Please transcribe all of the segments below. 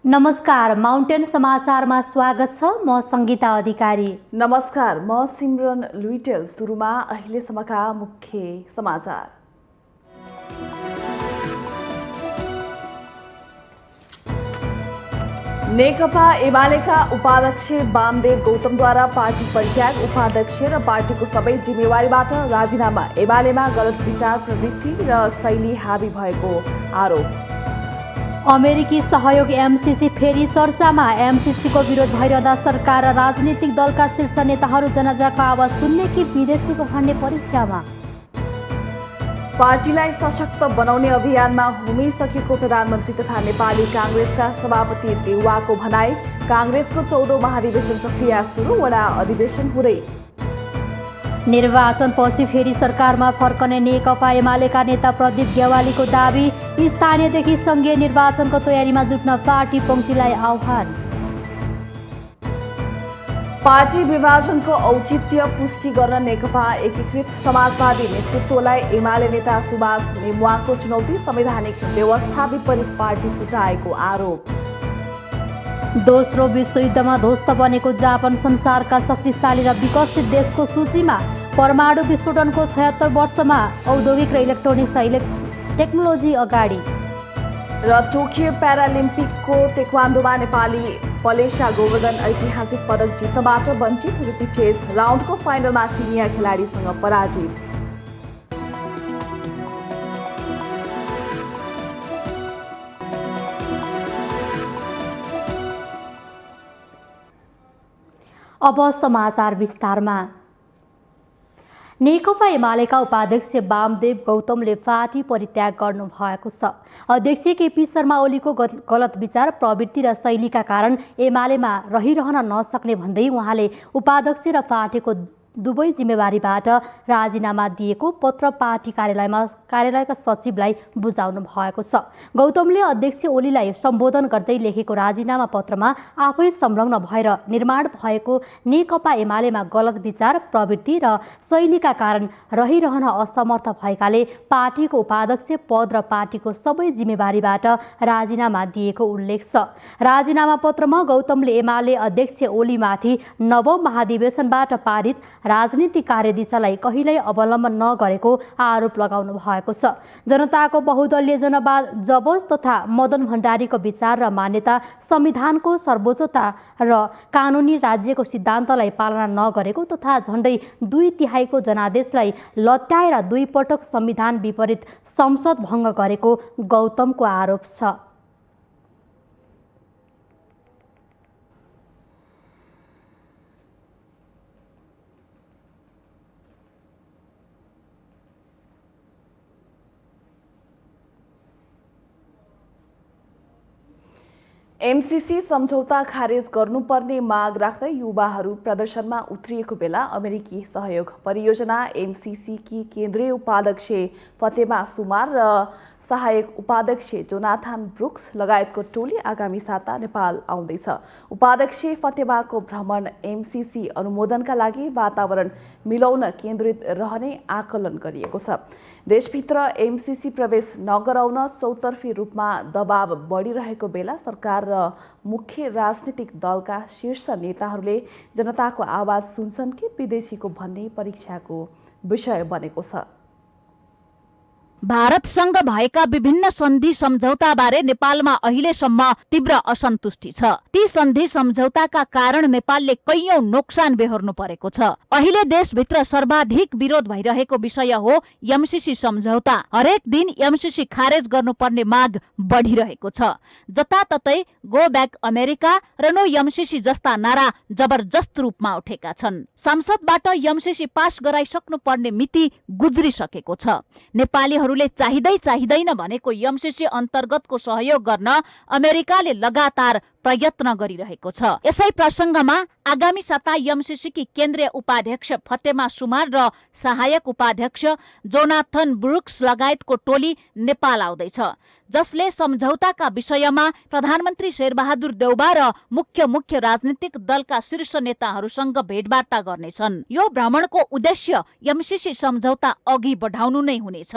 नमस्कार, माउन्टेन समाचारमा स्वागत छ। म संगीता अधिकारी। नमस्कार, म सिमरन लुइटेल। सुरुमा अहिलेसम्मका मुख्य समाचार। नेकपा एमालेका उपाध्यक्ष वामदेव गौतमद्वारा पार्टी परित्याग, उपाध्यक्ष र पार्टीको सबै जिम्मेवारीबाट राजीनामा। एमालेमा गलत विचार, प्रवृत्ति र शैली हावी भएको आरोप। अमेरिकी सहयोग एमसीसी फेरि चर्चामा। एमसीसीको विरोध भइरहँदा सरकार र राजनीतिक दलका शीर्ष नेताहरू जनताको आवाज सुन्ने कि विदेशीको भन्ने परीक्षामा। पार्टीलाई सशक्त बनाउने अभियानमा होमिसकेको प्रधानमन्त्री तथा नेपाली काङ्ग्रेसका सभापति देउवाको भनाई। काङ्ग्रेसको 14औं महाधिवेशन प्रक्रिया सुरु, वडा अधिवेशन हुँदै। निर्वाचनपछि फेरि सरकारमा फर्कने नेकपा एमालेका नेता प्रदीप ग्यावालीको दाबी। स्थानीयदेखि सङ्घीय निर्वाचनको तयारीमा जुट्न पार्टी पङ्क्तिलाई आह्वान। पार्टी विभाजनको औचित्य पुष्टि गर्न नेकपा एकीकृत समाजवादी नेतृत्वलाई एमाले नेता सुभाष नेमुवाको चुनौती। संवैधानिक व्यवस्था विपरीत पार्टी फुटाएको आरोप। दोस्रो विश्वयुद्धमा ध्वस्त बनेको जापान संसारका शक्तिशाली र विकसित देशको सूचीमा। परमाणु विस्फोटनको 76 वर्षमा औद्योगिक र इलेक्ट्रोनिक्स र टेक्नोलोजी अगाडि। र टोकियो प्यारालिम्पिकको तेक्वान्डोमा नेपाली पलेशा गोवर्धन ऐतिहासिक पदक जित्नबाट वञ्चित। रिपीचेज राउन्डको फाइनलमा चिनिया खेलाडीसँग पराजित। अब समाचार विस्तारमा। नेकपा एमालेका उपाध्यक्ष वामदेव गौतमले पार्टी परित्याग गर्नुभएको छ। अध्यक्ष केपी शर्मा ओलीको गलत विचार, प्रवृत्ति र शैलीका कारण एमालेमा रहिरहन नसक्ने भन्दै उहाँले उपाध्यक्ष र पार्टीको दुवै जिम्मेवारीबाट राजीनामा दिएको पत्र पार्टी कार्यालयका सचिवलाई बुझाउनु भएको छ। गौतमले अध्यक्ष ओलीलाई सम्बोधन गर्दै लेखेको राजीनामा पत्रमा आफै संलग्न भएर निर्माण भएको नेकपा एमालेमा गलत विचार, प्रवृत्ति र शैलीका कारण रहिरहन असमर्थ भएकाले पार्टीको उपाध्यक्ष पद र पार्टीको सबै जिम्मेवारीबाट राजीनामा दिएको उल्लेख छ। राजीनामा पत्रमा गौतमले एमाले अध्यक्ष ओलीमाथि 9औं महाधिवेशनबाट पारित राजनीतिक कार्यदिशालाई कहिल्यै अवलम्बन नगरेको आरोप लगाउनु भएको छ। जनताको बहुदलीय जबस तथा मदन भण्डारीको विचार र मान्यता, संविधानको सर्वोच्चता र कानुनी राज्यको सिद्धान्तलाई पालना नगरेको तथा झण्डै 2/3 जनादेशलाई लत्याएर 2 पटक संविधान विपरीत संसद भङ्ग गरेको गौतमको आरोप छ। एमसीसी सम्झौता खारेज गर्नुपर्ने माग राख्दै युवाहरू प्रदर्शनमा उत्रिएको बेला अमेरिकी सहयोग परियोजना एमसीसीकी केन्द्रीय उपाध्यक्ष फतेमा सुमार र सहायक उपाध्यक्ष जोनाथन ब्रुक्स लगायतको टोली आगामी साता नेपाल आउँदैछ। उपाध्यक्ष फतेमाको भ्रमण एमसीसी अनुमोदनका लागि वातावरण मिलाउन केन्द्रित रहने आकलन गरिएको छ। देशभित्र एमसीसी प्रवेश नगराउन चौतर्फी रूपमा दबाव बढिरहेको बेला सरकार र मुख्य राजनीतिक दलका शीर्ष नेताहरूले जनताको आवाज सुन्छन् कि विदेशीको भन्ने परीक्षाको विषय बनेको छ। भारतसँग भएका विभिन्न सन्धि सम्झौताबारे नेपालमा अहिलेसम्म तीव्र असन्तुष्टि छ। ती सन्धि सम्झौताका कारण नेपालले कैयौं नोक्सान बेहोर्नु परेको छ। अहिले देशभित्र सर्वाधिक विरोध भइरहेको विषय हो एमसीसी सम्झौता। हरेक दिन एमसीसी खारेज गर्नुपर्ने माग बढिरहेको छ। जताततै गो ब्याक अमेरिका र नो एमसीसी जस्ता नारा जबरजस्त रूपमा उठेका छन्। संसदबाट एमसीसी पास गराइसक्नु पर्ने मिति गुज्रिसकेको छ। नेपालीहरूले चाहिँदैन भनेको एमसीसी अन्तर्गतको सहयोग गर्न अमेरिकाले लगातार प्रयत्न गरिरहेको छ। यसै प्रसङ्गमा आगामी साता एमसीसी की केन्द्रीय उपाध्यक्ष फतेमा सुमार र सहायक उपाध्यक्ष जोनाथन ब्रुक्स लगायतको टोली नेपाल आउँदैछ, जसले सम्झौताका विषयमा प्रधानमन्त्री शेरबहादुर देउबा र मुख्य राजनीतिक दलका शीर्ष नेताहरूसँग भेटवार्ता गर्नेछन्। यो भ्रमणको उद्देश्य एमसीसी सम्झौता अघि बढाउनु नै हुनेछ,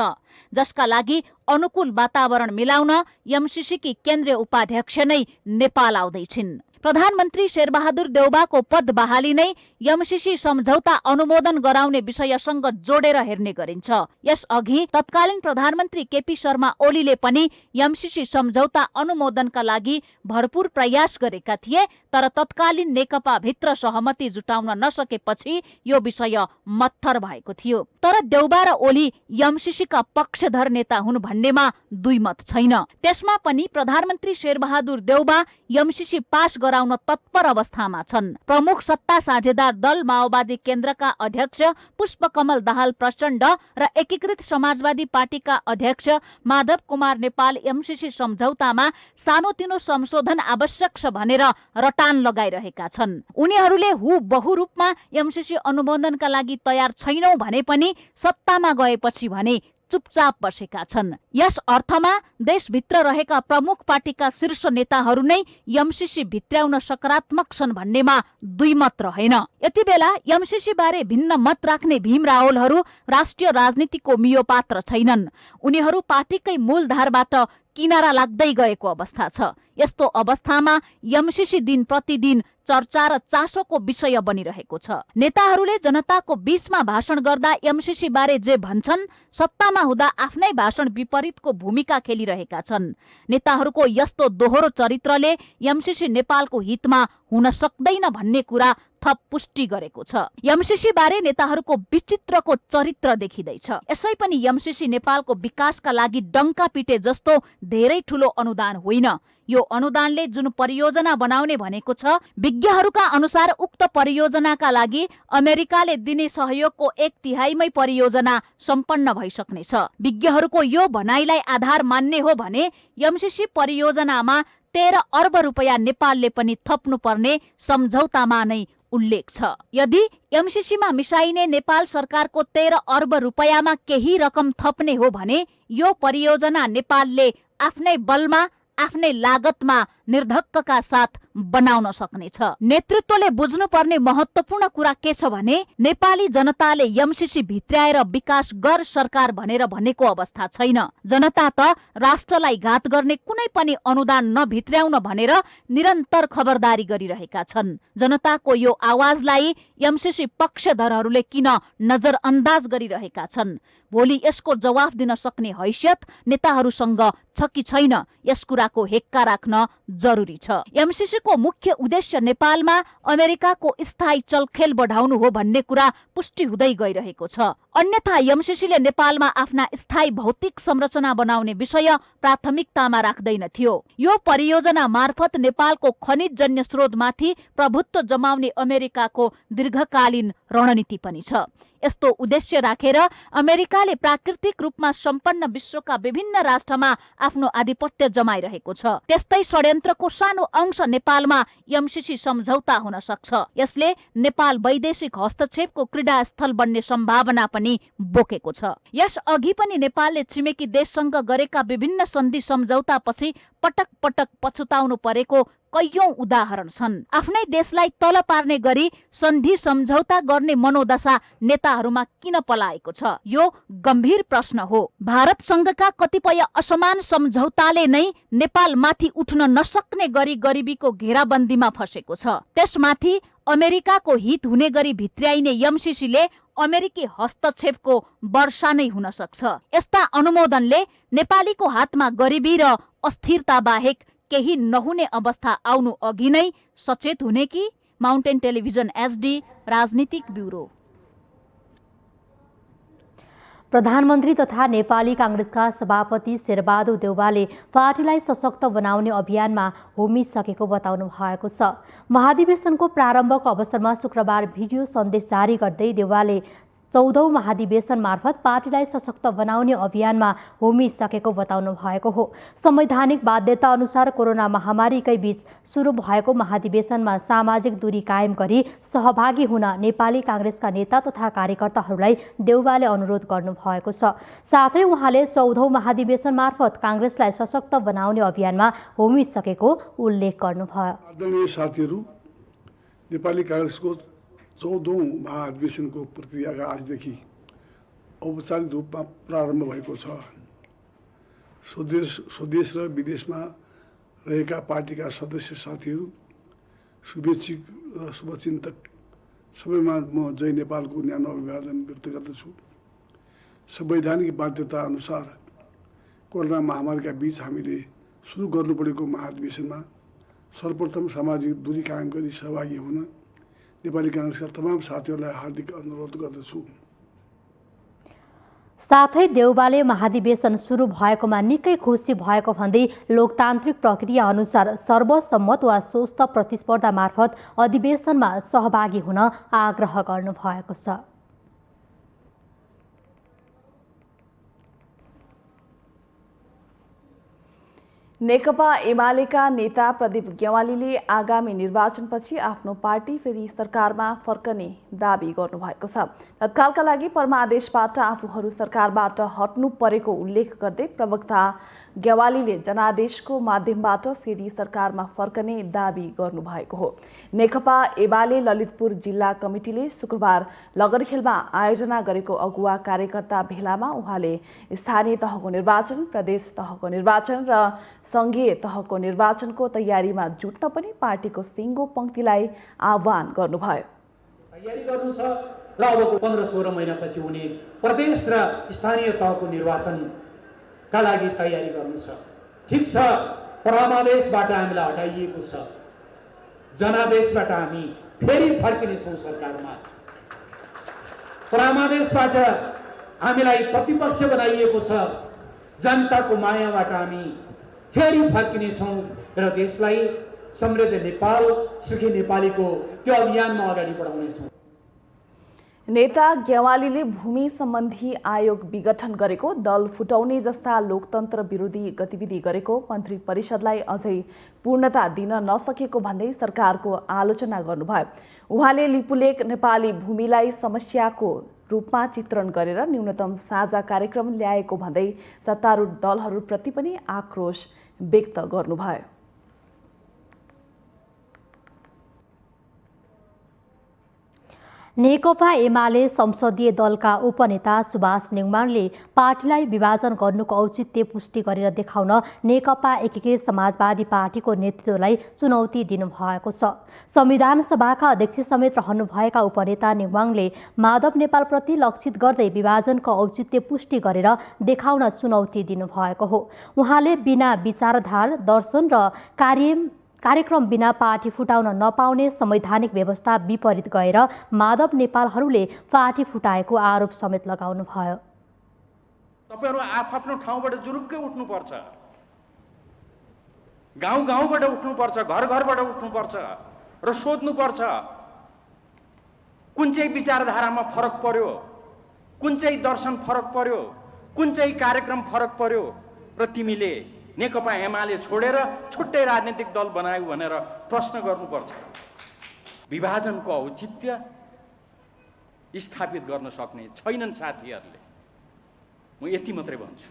जसका लागि अनुकूल वातावरण मिलाउन एमसीसीकी केन्द्रीय उपाध्यक्ष नै नेपाल आउँदैछिन्। प्रधानमन्त्री शेरबहादुर देउबाको पद बहाली नै एमसीसी सम्झौता अनुमोदन गराउने विषयसँग जोडेर हेर्ने गरिन्छ। यसअघि तत्कालीन प्रधानमन्त्री केपी शर्मा ओलीले पनि एमसीसी सम्झौता अनुमोदनका लागि भरपूर प्रयास गरेका थिए, तर तत्कालीन नेकपा भित्र सहमति जुटाउन नसकेपछि यो विषय मत्थर भएको थियो। तर देउबा र ओली एमसीसीका पक्षधर नेता हुन् भन्नेमा दुई मत छैन। त्यसमा पनि प्रधानमन्त्री शेरबहादुर देउबा एमसीसी पास गराउन तत्पर अवस्थामा छन्। प्रमुख सत्ता साझेदार दल माओवादी केन्द्रका अध्यक्ष पुष्पकमल दाहाल प्रचण्ड र एकीकृत समाजवादी पार्टीका अध्यक्ष माधव कुमार नेपाल एमसीसी सम्झौतामा सानोतिनो संशोधन आवश्यक छ भनेर रटान लगाइरहेका छन्। उनीहरूले हुबहु रूपमा एमसीसी अनुमोदनका लागि तयार छैनौं भने पनि सत्तामा गएपछि भने चुपचाप बसेका छन्। यस अर्थमा देशभित्र रहेका प्रमुख पार्टीका शीर्ष नेताहरू नै एमसीसी भित्र्याउन सकारात्मक छन् भन्नेमा दुई मत रहेन। यति बेला एमसीसी बारे भिन्न मत राख्ने भीम रावलहरू राष्ट्रिय राजनीतिको मियोपात्र छैनन्। उनीहरू पार्टीकै मूलधारबाट किनारा लाग्दै गएको अवस्था छ। यस्तो अवस्थामा एमसीसी दिन प्रतिदिन चर्चा र चासोको विषय बनिरहेको छ। नेताहरूले जनताको बीचमा भाषण गर्दा एमसीसी बारे जे भन्छन्, सत्तामा हुँदा आफ्नै भाषण विपरीतको भूमिका खेलिरहेका छन्। नेताहरूको यस्तो दोहोरो चरित्रले एमसीसी नेपालको हितमा हुन सक्दैन भन्ने कुरा थप पुष्टि गरेको छ। एमसीसी बारे नेताहरूको विचित्रको चरित्र देखिँदैछ। यसै पनि एमसीसी नेपालको विकासका लागि डङ्का पिटे जस्तो धेरै ठूलो अनुदान होइन। यो अनुदानले जुन परियोजना बनाउने भनेको छ, विज्ञहरूका अनुसार उक्त परियोजनाका लागि अमेरिकाले दिने सहयोगको 1/3 परियोजना सम्पन्न भइसक्नेछ। विज्ञहरूको यो भनाइलाई आधार मान्ने हो भने एमसीसी परियोजनामा 13 अर्ब रुपैयाँ नेपालले पनि थप्नुपर्ने सम्झौतामा नै उल्लेख छ। यदि एमसीसीमा मिसाइने नेपाल सरकारको 13 अर्ब रुपैयाँमा केही रकम थप्ने हो भने यो परियोजना नेपालले आफ्नै बलमा आफ्नै लागतमा निर्धक्कका साथ बनाउन सक्नेछ। नेतृत्वले बुझ्नुपर्ने महत्वपूर्ण कुरा के छ भने नेपाली जनताले एमसीसी भित्र्याएर विकास गर सरकार भनेर भनेको अवस्था छैन। जनता त राष्ट्रलाई घात गर्ने कुनै पनि अनुदान नभित्र्याउन भनेर निरन्तर खबरदारी गरिरहेका छन्। जनताको यो आवाजलाई एमसीसी पक्षधरहरूले किन नजरअन्दाज गरिरहेका छन्? भोलि यसको जवाफ दिन सक्ने हैसियत नेताहरूसँग छ कि छैन, यस कुराको हेक्का राख्न जरुरी छ। एमसीसीको मुख्य उद्देश्य नेपालमा अमेरिकाको स्थायी चलखेल बढाउनु हो भन्ने कुरा पुष्टि हुँदै गइरहेको छ। अन्यथा एमसीसीले नेपालमा आफ्ना स्थायी भौतिक संरचना बनाउने विषय प्राथमिकतामा राख्दैन थियो। यो परियोजना मार्फत नेपालको खनिजजन्य स्रोतमाथि प्रभुत्व जमाउने अमेरिकाको दीर्घकालीन रणनीति पनि छ। यस्तो उद्देश्य राखेर अमेरिकाले प्राकृतिक रूपमा सम्पन्न विश्वका विभिन्न राष्ट्रमा आफ्नो आधिपत्य जमाइरहेको छ। त्यस्तै षड्यन्त्रको सानो अंश नेपालमा एमसीसी सम्झौता हुन सक्छ। यसले नेपाल वैदेशिक हस्तक्षेपको क्रीडा स्थल बन्ने सम्भावना पनि बोकेको छ। यस अघि पनि नेपालले छिमेकी देशसँग गरेका विभिन्न सन्धि सम्झौतापछि पटक पटक पछुताउनु परेको कैयौं उदाहरण छन्। आफ्नै देशलाई तल पार्ने गरी सन्धि सम्झौता गर्ने मनोदशा नेताहरूमा किन पलाएको छ? यो गम्भीर प्रश्न हो। भारतसँगका कतिपय असमान सम्झौताले नै नेपाल माथि उठ्न नसक्ने गरी गरिबीको घेराबन्दीमा फसेको छ। त्यसमाथि अमेरिकाको हित हुने गरी भित्र्याइने एमसीसीले अमेरिकी हस्तक्षेपको वर्षा नै हुन सक्छ। यस्ता अनुमोदनले नेपालीको हातमा गरिबी र अस्थिरता बाहेक केही नहुने अवस्था आउनु अघि नै सचेत हुने कि? माउन्टेन टेलिभिजन एचडी राजनीतिक ब्युरो। प्रधानमन्त्री तथा नेपाली कांग्रेसका सभापति शेरबहादुर देउवाले पार्टीलाई सशक्त बनाउने अभियानमा होमिसकेको बताउनु भएको छ। महाधिवेशनको प्रारम्भको अवसरमा शुक्रबार भिडियो सन्देश जारी गर्दै देउवाले 14औं महाधिवेशन मार्फत पार्टीलाई सशक्त बनाउने अभियानमा होमिसकेको बताउनु भएको हो। संवैधानिक बाध्यता अनुसार कोरोना महामारीकै बीच सुरु भएको महाधिवेशनमा सामाजिक दूरी कायम गरी सहभागी हुन नेपाली कांग्रेसका नेता तथा कार्यकर्ताहरूलाई देउवाले अनुरोध गर्नु भएको छ। साथै उहाँले 14औं महाधिवेशन मार्फत कांग्रेसलाई सशक्त बनाउने अभियानमा होमिसकेको उल्लेख गर्नुभयो। आदरणीय साथीहरू, नेपाली कांग्रेसको 14औं महाधिवेशनको प्रक्रिया आजदेखि औपचारिक रूपमा प्रारम्भ भएको छ। स्वदेश र विदेशमा रहेका पार्टीका सदस्य साथीहरू, शुभेच्छुक र शुभचिन्तक सबैमा म जय नेपालको न्यानो अभिवादन व्यक्त गर्दछु। संवैधानिक बाध्यता अनुसार कोरोना महामारीका बीच हामीले सुरु गर्नु परेको महाधिवेशनमा सर्वप्रथम सामाजिक दूरी कायम गरी सहभागी हुन नेपाली कांग्रेसका तमाम साथीहरूलाई हार्दिक अनुरोध गर्दछु। साथै देउबाले महाधिवेशन सुरु भएकोमा निकै खुसी भएको भन्दै लोकतान्त्रिक प्रक्रिया अनुसार सर्वसम्मत वा स्वस्थ प्रतिस्पर्धा मार्फत अधिवेशनमा सहभागी हुन आग्रह गर्नुभएको छ। नेकपा एमालेका नेता प्रदीप गेवालीले आगामी निर्वाचनपछि आफ्नो पार्टी फेरि सरकारमा फर्कने दाबी गर्नुभएको छ। तत्कालका लागि परमादेशबाट आफूहरू सरकारबाट हट्नु परेको उल्लेख गर्दै प्रवक्ता गेवालीले जनादेशको माध्यमबाट फेरि सरकारमा फर्कने दाबी गर्नुभएको हो। नेकपा एमाले ललितपुर जिल्ला कमिटीले शुक्रबार लगरखेलमा आयोजना गरेको अगुवा कार्यकर्ता भेलामा उहाँले स्थानीय तहको निर्वाचन, प्रदेश तहको निर्वाचन र संघीय तहको निर्वाचनको तयारीमा जुट्न पनि पार्टीको सिङ्गो पंक्तिलाई आह्वान गर्नुभयो। तयारी गर्नु छ र अबको 15-16 महिनापछि हुने प्रदेश र स्थानीय तहको निर्वाचनका लागि तयारी गर्नु छ। ठिक छ, परमादेशबाट हामीलाई हटाइएको छ, जनादेशबाट हामी फेरि फर्किनेछौँ सरकारमा। परमादेशबाट हामीलाई प्रतिपक्ष बनाइएको छ, जनताको मायाबाट हामी फेरि फर्किनेछौँ र देशलाई समृद्ध नेपाल, सुखी नेपालीको त्यो अभियानमा अगाडि बढाउनेछौँ। नेता गेवालीले भूमि सम्बन्धी आयोग विघटन गरेको, दल फुटाउने जस्ता लोकतन्त्र विरोधी गतिविधि गरेको, मन्त्री परिषदलाई अझै पूर्णता दिन नसकेको भन्दै सरकारको आलोचना गर्नुभयो। उहाँले लिपुलेक नेपाली भूमिलाई समस्याको रूपमा चित्रण गरेर न्यूनतम साझा कार्यक्रम ल्याएको भन्दै सत्तारूढ दलहरूप्रति पनि आक्रोश व्यक्त गर्नुभयो। नेकपा एमाले संसदीय दलका उपनेता सुभाष नेउमाङले पार्टीलाई विभाजन गर्नुको औचित्य पुष्टि गरेर देखाउन नेकपा एकीकृत समाजवादी पार्टीको नेतृत्वलाई चुनौती दिनुभएको छ। संविधान सभाका अध्यक्ष समेत रहनुभएका उपनेता नेउमाङले माधव नेपालप्रति लक्षित गर्दै विभाजनको औचित्य पुष्टि गरेर देखाउन चुनौती दिनुभएको हो। उहाँले बिना विचारधार, दर्शन र कार्यक्रम बिना पार्टी फुटाउन नपाउने संवैधानिक व्यवस्था विपरीत गएर माधव नेपालहरूले पार्टी फुटाएको आरोप समेत लगाउनुभयो। तपाईहरु आफ्नो ठाउँबाट जुरुक्कै उठ्नुपर्छ, गाउँबाट उठ्नुपर्छ, घरबाट उठ्नुपर्छ र सोध्नुपर्छ कुन चाहिँ विचारधारामा फरक पर्यो, कुन चाहिँ दर्शन फरक पर्यो, कुन चाहिँ कार्यक्रम फरक पर्यो र तिमीले नेकपा एमाले छोडेर छुट्टै राजनीतिक दल बनायौ भनेर प्रश्न गर्नुपर्छ। विभाजनको औचित्य स्थापित गर्न सक्ने छैनन् साथीहरूले। म यति मात्रै भन्छु,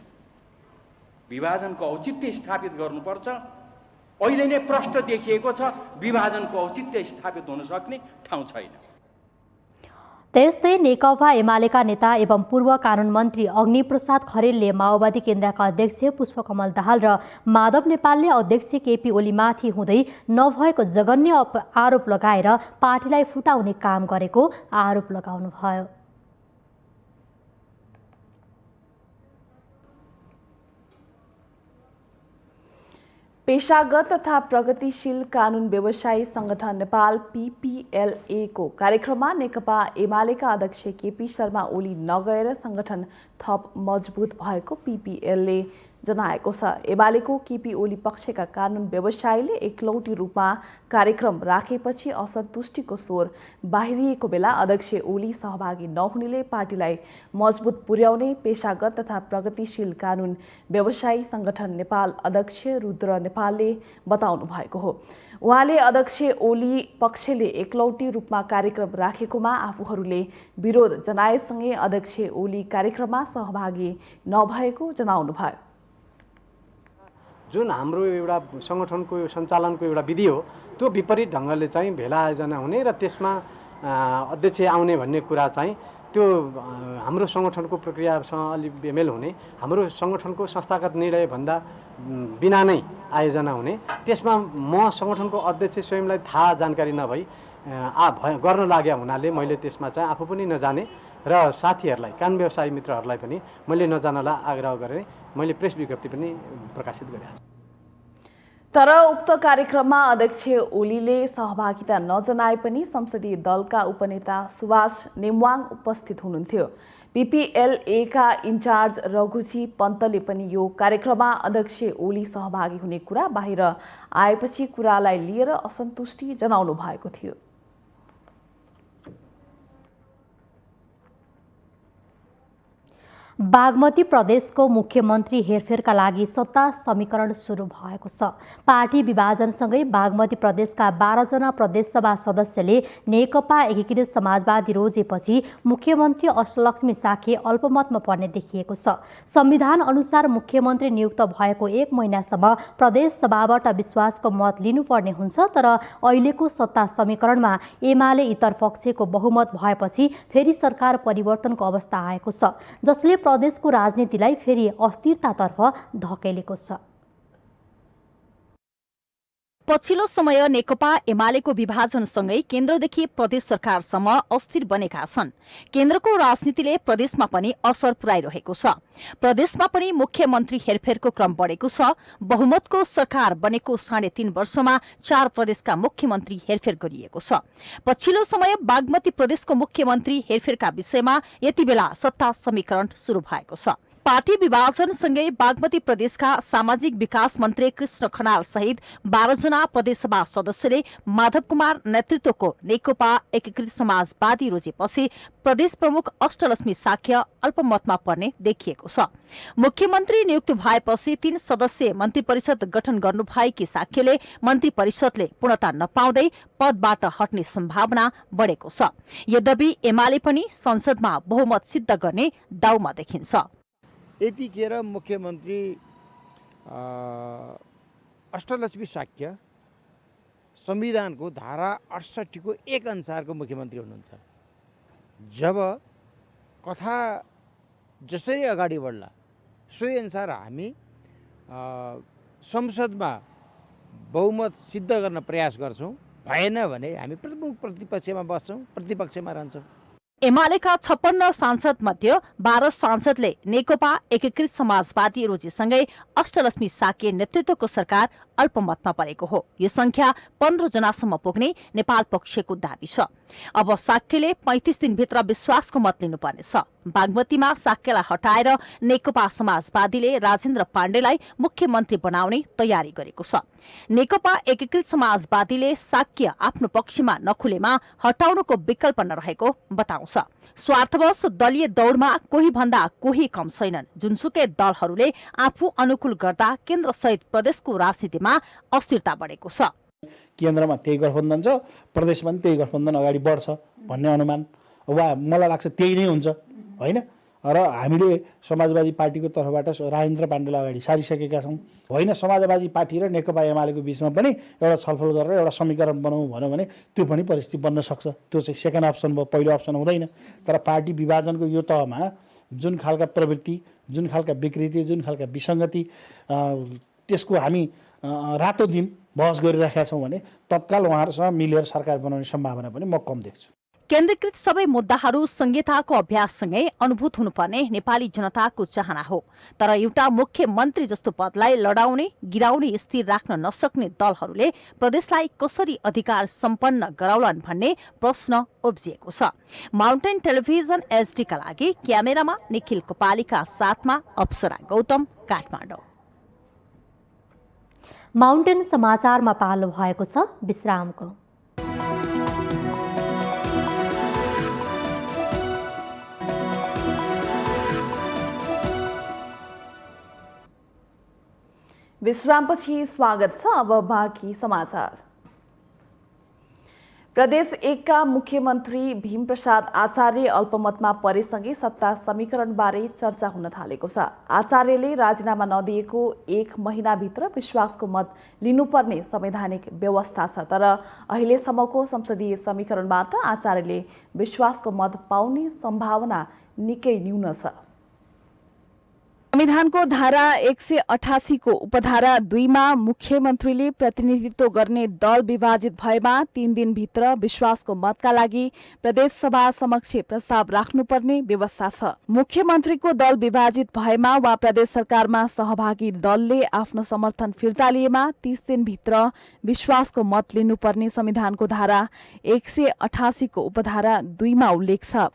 विभाजनको औचित्य स्थापित गर्नुपर्छ। अहिले नै प्रश्न देखिएको छ, विभाजनको औचित्य स्थापित हुन सक्ने ठाउँ छैन। त्यस्तै नेकपा एमालेका नेता एवं पूर्व कानुन मन्त्री अग्निप्रसाद खरेलले माओवादी केन्द्रका अध्यक्ष पुष्पकमल दाहाल र माधव नेपालले अध्यक्ष केपी ओलीमाथि हुँदै नभएको जघन्य आरोप लगाएर पार्टीलाई फुटाउने काम गरेको आरोप लगाउनुभयो। पेशागत तथा प्रगतिशील कानुन व्यवसायी संगठन नेपाल PPLA को कार्यक्रममा नेकपा एमालेका अध्यक्ष केपी शर्मा ओली नगएर संगठन थप मजबुत भएको PPLA जनाएको छ। एमालेको केपी ओली पक्षका कानुन व्यवसायीले एकलौटी रूपमा कार्यक्रम राखेपछि असन्तुष्टिको स्वर बाहिरिएको बेला अध्यक्ष ओली सहभागी नहुनेले पार्टीलाई मजबुत पुर्याउने पेशागत तथा प्रगतिशील कानुन व्यवसायी संगठन नेपाल अध्यक्ष रुद्र नेपालले बताउनु भएको हो। उहाँले अध्यक्ष ओली पक्षले एकलौटी रूपमा कार्यक्रम राखेकोमा आफूहरूले विरोध जनाएसँगै अध्यक्ष ओली कार्यक्रममा सहभागी नभएको जनाउनुभयो। जुन हाम्रो एउटा संगठनको सञ्चालनको एउटा विधि हो, त्यो विपरीत ढङ्गले चाहिँ भेला आयोजना हुने र त्यसमा अध्यक्ष आउने भन्ने कुरा चाहिँ त्यो हाम्रो सङ्गठनको प्रक्रियासँग अलि बेमेल हुने, हाम्रो सङ्गठनको संस्थागत निर्णयभन्दा बिना नै आयोजना हुने, त्यसमा म सङ्गठनको अध्यक्ष स्वयंलाई थाहा जानकारी नभई गर्न लाग्या हुनाले मैले त्यसमा चाहिँ आफू पनि नजाने र साथीहरूलाई कान व्यवसायी मित्रहरूलाई पनि मैले नजानलाई आग्रह गरेँ। मैले प्रेस विज्ञप्ति पनि प्रकाशित गरेको छु। तर उक्त कार्यक्रममा अध्यक्ष ओलीले सहभागिता नजनाए पनि संसदीय दलका उपनेता सुभाष नेमवाङ उपस्थित हुनुहुन्थ्यो। PPLA-का इन्चार्ज रघुजी पन्तले पनि यो कार्यक्रममा अध्यक्ष ओली सहभागी हुने कुरा बाहिर आएपछि कुरालाई लिएर असन्तुष्टि जनाउनु भएको थियो। बागमती प्रदेशको मुख्यमन्त्री हेरफेरका लागि सत्ता समीकरण सुरु भएको छ। पार्टी विभाजनसँगै बागमती प्रदेशका 12 जना प्रदेशसभा सदस्यले नेकपा एकीकृत समाजवादी रोजेपछि मुख्यमन्त्री अष्टलक्ष्मी साखे अल्पमतमा पर्ने देखिएको छ। संविधान अनुसार मुख्यमन्त्री नियुक्त भएको 1 महिनासम्म प्रदेश सभाबाट विश्वासको मत लिनुपर्ने हुन्छ। तर अहिलेको सत्ता समीकरणमा एमाले इतर पक्षको बहुमत भएपछि फेरि सरकार परिवर्तनको अवस्था आएको छ, जसले प्रदेशको राजनीतिलाई फेरि अस्थिरतातर्फ धकेलेको छ। पछिल्लो समय नेकपा एमालेको विभाजनसँगै केन्द्रदेखि प्रदेश सरकारसम्म अस्थिर बनेका छन्। केन्द्रको राजनीतिले प्रदेशमा पनि असर पुर्याइरहेको छ। प्रदेशमा पनि मुख्यमन्त्री हेरफेरको क्रम बढेको छ। बहुमतको सरकार बनेको 3.5 वर्षमा 4 प्रदेशका मुख्यमन्त्री हेरफेर गरिएको छ। पछिल्लो समय बागमती प्रदेशको मुख्यमन्त्री हेरफेरका विषयमा यति बेला सत्ता समीकरण सुरु भएको छ। पार्टी विभाजनसँगै बागमती प्रदेशका सामाजिक विकास मन्त्री कृष्ण खनाल सहित 12 जना प्रदेशसभा सदस्यले माधव कुमार नेतृत्वको नेकपा एकीकृत समाजवादी रोजेपछि प्रदेश प्रमुख अष्टलक्ष्मी साख्य अल्पमतमा पर्ने देखिएको छ। मुख्यमन्त्री नियुक्त भएपछि 3 सदस्यीय मन्त्री परिषद गठन गर्नुभएकी साख्यले मन्त्री परिषदले पूर्णता नपाउँदै पदबाट हट्ने सम्भावना बढेको छ। यद्यपि एमाले पनि संसदमा बहुमत सिद्ध गर्ने दाउमा देखिन्छ। यतिखेर मुख्यमन्त्री अष्टलक्ष्मी साख्य संविधानको धारा 68 को 1 अनुसारको मुख्यमन्त्री हुनुहुन्छ। जब कथा जसरी अगाडि बढ्ला सोही अनुसार हामी संसदमा बहुमत सिद्ध गर्न प्रयास गर्छौँ। भएन भने हामी प्रमुख प्रतिपक्षमा बस्छौँ, प्रतिपक्षमा रहन्छौँ। एमालेका 56 सांसद मध्ये 12 सांसदले नेकपा एकीकृत समाजवादी रोजेसँगै अष्टलक्ष्मी साके नेतृत्वको सरकार अल्पमतमा परेको हो। यो संख्या 15 जनासम्म पुग्ने नेपाल पक्षको दाबी छ। अब साक्यले 35 दिनभित्र विश्वासको मत लिनुपर्नेछ। बागमतीमा साक्यलाई हटाएर नेकपा समाजवादीले राजेन्द्र पाण्डेलाई मुख्यमन्त्री बनाउने तयारी गरेको छ। नेकपा एकीकृत समाजवादीले साक्य आफ्नो पक्षमा नखुलेमा हटाउनुको विकल्प नरहेको बताउँछ। स्वार्थवश दलीय दौडमा कोही भन्दा कोही कम छैनन्। जुनसुकै दलहरूले आफू अनुकूल गर्दा केन्द्र सहित प्रदेशको राजनीतिमा अस्थिरता बढेको छ। केन्द्रमा त्यही गठबन्धन छ, प्रदेशमा पनि त्यही गठबन्धन अगाडि बढ्छ भन्ने अनुमान वा मलाई लाग्छ त्यही नै हुन्छ, होइन? र हामीले समाजवादी पार्टीको तर्फबाट राजेन्द्र पाण्डेलाई अगाडि सारिसकेका छौँ। होइन, समाजवादी पार्टी र नेकपा एमालेको बिचमा पनि एउटा छलफल गरेर एउटा समीकरण बनाउँ भन्यो भने त्यो पनि परिस्थिति बन्न सक्छ। त्यो चाहिँ सेकेन्ड अप्सन भयो, पहिलो अप्सन हुँदैन। तर पार्टी विभाजनको यो तहमा जुन खालका प्रवृत्ति, जुन खालका विकृति, जुन खालका विसङ्गति, त्यसको हामी रातो दिन बहस गरिराखेका छौँ भने तत्काल उहाँहरूसँग मिलेर सरकार बनाउने सम्भावना पनि म कम देख्छु। केन्द्रीकृत सबै मुद्दाहरू संहिताको अभ्याससँगै अनुभूत हुनुपर्ने नेपाली जनताको चाहना हो। तर एउटा मुख्यमन्त्री जस्तो पदलाई लडाउने, गिराउने स्थिर राख्न नसक्ने दलहरूले प्रदेशलाई कसरी अधिकार सम्पन्न गराउलान् भन्ने प्रश्न उब्जिएको छ। माउन्टेन टेलिभिजन एचडीका लागि क्यामेरामा निखिल कोपालीका साथमा अप्सरा गौतम, काठमाडौँ। माउन्टेन समाचारमा पालो भएको छ विश्रामको। विश्रामपछि स्वागत छ। अब बाँकी समाचार। प्रदेश एकका मुख्यमन्त्री भीमप्रसाद आचार्य अल्पमतमा परेसँगै सत्ता समीकरणबारे चर्चा हुन थालेको छ। आचार्यले राजीनामा नदिएको 1 महिनाभित्र विश्वासको मत लिनुपर्ने संवैधानिक व्यवस्था छ, तर अहिलेसम्मको संसदीय समीकरणबाट आचार्यले विश्वासको मत पाउने सम्भावना निकै न्यून छ। संविधानको धारा 188 को उपधारा 2 मा मुख्यमन्त्रीले प्रतिनिधित्व गर्ने दल विभाजित भएमा 3 दिनभित्र विश्वासको मतका लागि प्रदेश सभा समक्ष प्रस्ताव राख्नुपर्ने व्यवस्था छ। मुख्यमन्त्रीको दल विभाजित भएमा वा प्रदेश सरकारमा सहभागी दलले आफ्नो समर्थन फिर्ता लिएमा 30 दिनभित्र विश्वासको मत लिनुपर्ने संविधानको धारा 188 को उपधारा 2 मा उल्लेख छ।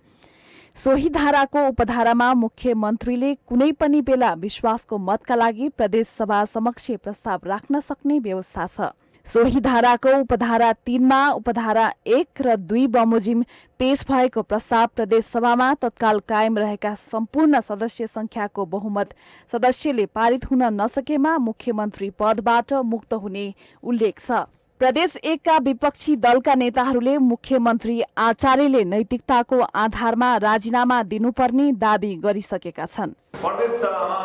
सोही धाराको उपधारामा मुख्यमन्त्रीले कुनै पनि बेला विश्वासको मतका लागि प्रदेश सभा समक्ष प्रस्ताव राख्न सक्ने व्यवस्था छ। सोही धाराको उपधारा 3 मा उपधारा 1 र 2 बमोजिम पेश भएको प्रस्ताव प्रदेश सभामा तत्काल कायम रहेका सम्पूर्ण सदस्य संख्याको बहुमत सदस्यले पारित हुन नसकेमा मुख्यमन्त्री पदबाट मुक्त हुने उल्लेख छ। प्रदेश एकका विपक्षी दलका नेताहरूले मुख्यमन्त्री आचार्यले नैतिकताको आधारमा राजीनामा दिनुपर्ने दाबी गरिसकेका छन्। प्रदेश सभामा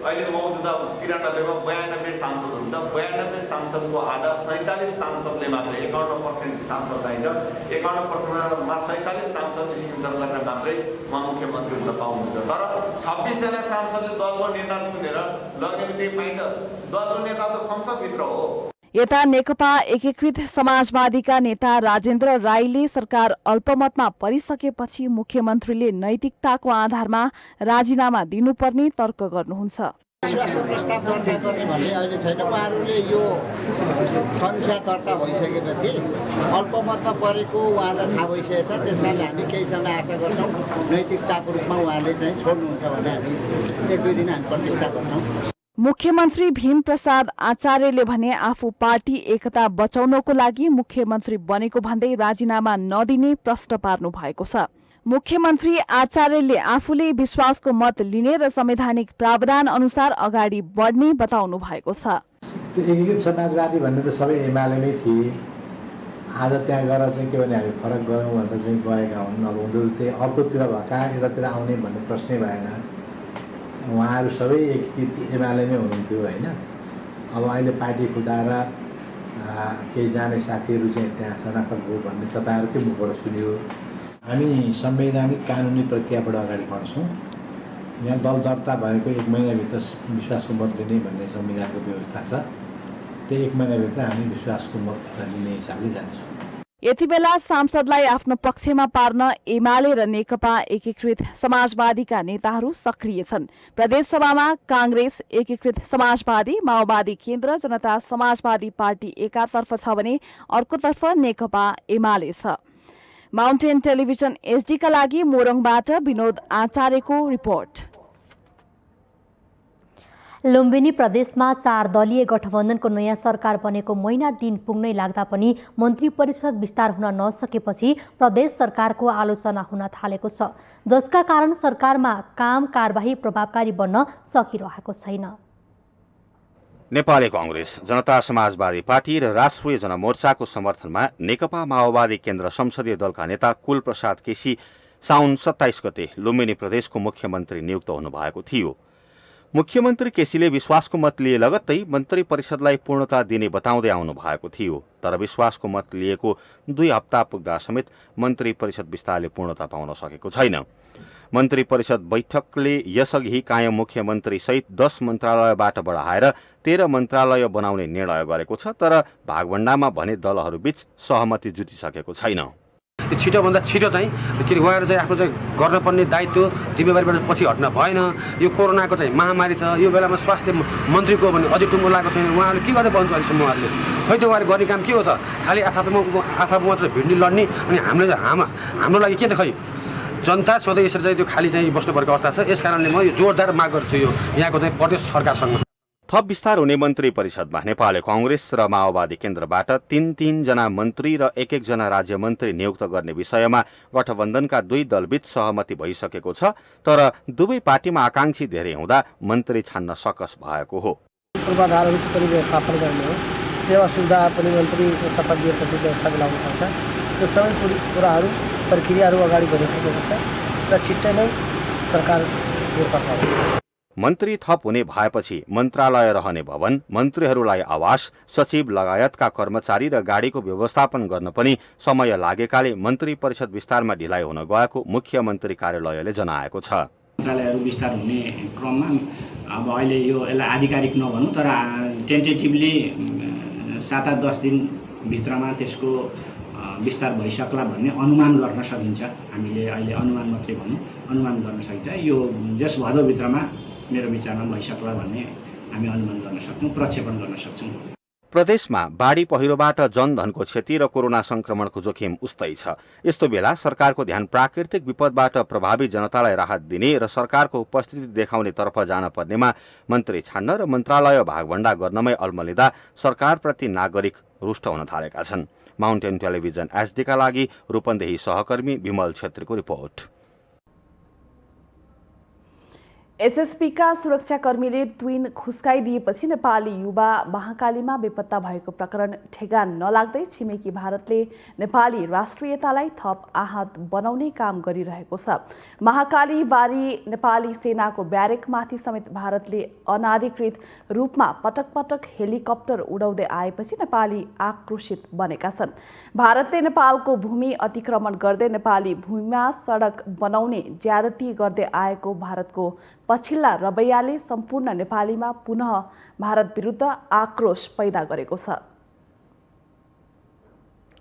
अहिले मौजूदा 93 मा 92 सांसद हुन्छ। 92 सांसदको आधा 47 सांसदले मात्र 51% सांसद चाहिन्छ। 51% मा 47 सांसद निस्किन्छन् भनेर मात्रै मुख्यमन्त्री हुन पाउनुहुन्छ। तर 26 जना सांसदले दलको नेता चुनेर लग्ने पाइन्छ। दलको नेता त संसदभित्र हो। यता नेकपा एकीकृत समाजवादीका नेता राजेन्द्र राईले सरकार अल्पमतमा परिसकेपछि मुख्यमन्त्रीले नैतिकताको आधारमा राजीनामा दिनुपर्ने तर्क गर्नुहुन्छ। विश्वासको प्रस्ताव दर्ता गर्ने भन्ने अहिले छैन। उहाँहरूले यो संख्या दर्ता भइसकेपछि अल्पमतमा परेको उहाँलाई थाहा भइसकेको छ। त्यस कारणले हामी केही समय आशा गर्छौँ नैतिकताको रूपमा उहाँले चाहिँ छोड्नुहुन्छ भन्ने हामी 1-2 दिन हामी प्रतीक्षा गर्छौँ। मुख्यमन्त्री भीमप्रसाद आचार्यले भने आफू पार्टी एकता बचाउनको लागि मुख्यमन्त्री बनेको भन्दै राजीनामा नदिने प्रश्न पार्नु भएको छ। मुख्यमन्त्री आचार्यले आफूले विश्वासको मत लिने र संवैधानिक प्रावधान अनुसार अगाडि बढ्ने बताउनु भएको छ। त्यो एकीकृत समाजवादी भन्ने त सबै एमालेमै थिए। आज त्यहाँ गएर चाहिँ के भने हामी फरक गरौँ भनेर चाहिँ गएका हुन्। अब उनीहरू त्यही अर्कोतिर भएका यतातिर आउने भन्ने प्रश्नै भएन। उहाँहरू सबै एकीकृत एमालेमै हुनुहुन्थ्यो होइन। अब अहिले पार्टी फुटाएर केही जाने साथीहरू चाहिँ त्यहाँ सनातन हो भन्ने तपाईँहरूकै मुखबाट सुन्यो। हामी संवैधानिक कानुनी प्रक्रियाबाट अगाडि बढ्छौँ। यहाँ दल दर्ता भएको 1 महिनाभित्र विश्वासको मत लिने भन्ने संविधानको व्यवस्था छ। त्यो 1 महिनाभित्र हामी विश्वासको मत लिने हिसाबले जान्छौँ। यति बेला सांसदलाई आफ्नो पक्षमा पार्न एमाले र नेकपा एकीकृत समाजवादीका नेताहरू सक्रिय छन्। प्रदेश सभामा कांग्रेस, एकीकृत समाजवादी, माओवादी केन्द्र, जनता समाजवादी पार्टी एकातर्फ छ भने अर्कोतर्फ नेकपा एमाले छ। माउन्टेन टेलिभिजन एचडी का लागि मोरङबाट विनोद आचार्यको रिपोर्ट। लुम्बिनी प्रदेशमा 4 दलीय गठबन्धनको नयाँ सरकार बनेको महिना दिन पुग्नै लाग्दा पनि मन्त्री परिषद विस्तार हुन नसकेपछि प्रदेश सरकारको आलोचना हुन थालेको छ, जसका कारण सरकारमा काम कारबाही प्रभावकारी बन्न सकिरहेको छैन। नेपाली कांग्रेस, जनता समाजवादी पार्टी र राष्ट्रिय जनमोर्चाको समर्थनमा नेकपा माओवादी केन्द्र संसदीय दलका नेता कुल प्रसाद केसी साउन 27 गते लुम्बिनी प्रदेशको मुख्यमन्त्री नियुक्त हुनुभएको थियो। मुख्यमन्त्री केसीले विश्वासको मत लिए लगत्तै मन्त्री परिषदलाई पूर्णता दिने बताउँदै आउनु भएको थियो। तर विश्वासको मत लिएको 2 हप्ता पुग्दा समेत मन्त्री परिषद विस्तारले पूर्णता पाउन सकेको छैन। मन्त्री परिषद बैठकले यसअघि कायम मुख्यमन्त्री सहित 10 मन्त्रालयबाट बढाएर 13 मन्त्रालय बनाउने निर्णय गरेको छ। तर भागभण्डामा भने दलहरूबीच सहमति जुटिसकेको छैन। छिटोभन्दा छिटो चाहिँ उहाँहरू चाहिँ आफ्नो चाहिँ गर्नुपर्ने दायित्व जिम्मेवारीबाट पछि हट्न भएन। यो कोरोनाको चाहिँ महामारी छ, यो बेलामा स्वास्थ्य मन्त्रीको भने अझै टुङ्गो लागेको छैन। उहाँहरूले के गर्दै बन्छ अहिलेसम्म उहाँहरूले? खै त्यो उहाँले गर्ने काम के हो त? खालि आफू मात्र भिड्ने लड्ने। अनि हाम्रो लागि के त खै जनता सधैँ यसरी चाहिँ त्यो खाली चाहिँ बस्नु परेको अवस्था छ। यस कारणले म यो जोरदार माग गर्छु यो यहाँको चाहिँ प्रदेश सरकारसँग। थप विस्तार हुने मन्त्री परिषदमा नेपाली कांग्रेस र माओवादी केन्द्रबाट 3 जना मन्त्री र 1 जना राज्य मन्त्री नियुक्त गर्ने विषयमा गठबन्धनका 2 दलबीच सहमति भइसकेको छ। तर दुवै पार्टीमा आकांक्षी धेरै हुँदा मन्त्री छान्न सकस भएको हो। पूर्वाधारहरूको पनि व्यवस्थापन गर्ने हो। सेवा सुविधा पनि मन्त्रीको शपथ दिएपछि व्यवस्था मिलाउनुपर्छ। त्यो सबै कुराहरू प्रक्रियाहरू अगाडि बढिसकेको छ र छिट्टै नै सरकार योतर्फ आउँछ। मन्त्री थप हुने भएपछि मन्त्रालय रहने भवन, मन्त्रीहरूलाई आवास, सचिव लगायतका कर्मचारी र गाडीको व्यवस्थापन गर्न पनि समय लागेकाले मन्त्री परिषद विस्तारमा ढिलाइ हुन गएको मुख्यमन्त्री कार्यालयले जनाएको छ। मन्त्रालयहरू विस्तार हुने क्रममा अब अहिले यसलाई आधिकारिक नभनौँ तर टेन्टेटिभली 7-10 दिनभित्रमा त्यसको विस्तार भइसक्ला भन्ने अनुमान गर्न सकिन्छ। हामीले अहिले अनुमान मात्रै भनौँ, अनुमान गर्न सकिन्छ। यो जस भदौभित्रमा मेरो विचारमा भइसक्ला भन्ने हामी अनुमान गर्न सक्छौँ, प्रक्षेपण गर्न सक्छौँ। प्रदेशमा बाढी पहिरोबाट जनधनको क्षति र कोरोना संक्रमणको जोखिम उस्तै छ। यस्तो बेला सरकारको ध्यान प्राकृतिक विपदबाट प्रभावित जनतालाई राहत दिने र सरकारको उपस्थिति देखाउने तर्फ जान पर्नेमा मन्त्री छान्न र मन्त्रालय भागभण्डा गर्नमै अल्मलिँदा सरकारप्रति नागरिक रुष्ट हुन थालेका छन्। माउन्टेन टेलिभिजन एचडीका लागि रूपन्देही सहकर्मी विमल छेत्रीको रिपोर्ट। एसएसपीका सुरक्षाकर्मीले ट्विन खुस्काइदिएपछि नेपाली युवा महाकालीमा बेपत्ता भएको प्रकरण ठेगान नलाग्दै छिमेकी भारतले नेपाली राष्ट्रियतालाई थप आहत बनाउने काम गरिरहेको छ। महाकाली बारी नेपाली सेनाको ब्यारेकमाथि समेत भारतले अनाधिकृत रूपमा पटक पटक हेलिकप्टर उडाउँदै आएपछि नेपाली आक्रोशित बनेका छन्। भारतले नेपालको भूमि अतिक्रमण गर्दै नेपाली भूमिमा सडक बनाउने ज्यादती गर्दै आएको भारतको पछिल्ला रवैयाले सम्पूर्ण नेपालीमा पुनः भारत विरुद्ध आक्रोश पैदा गरेको छ।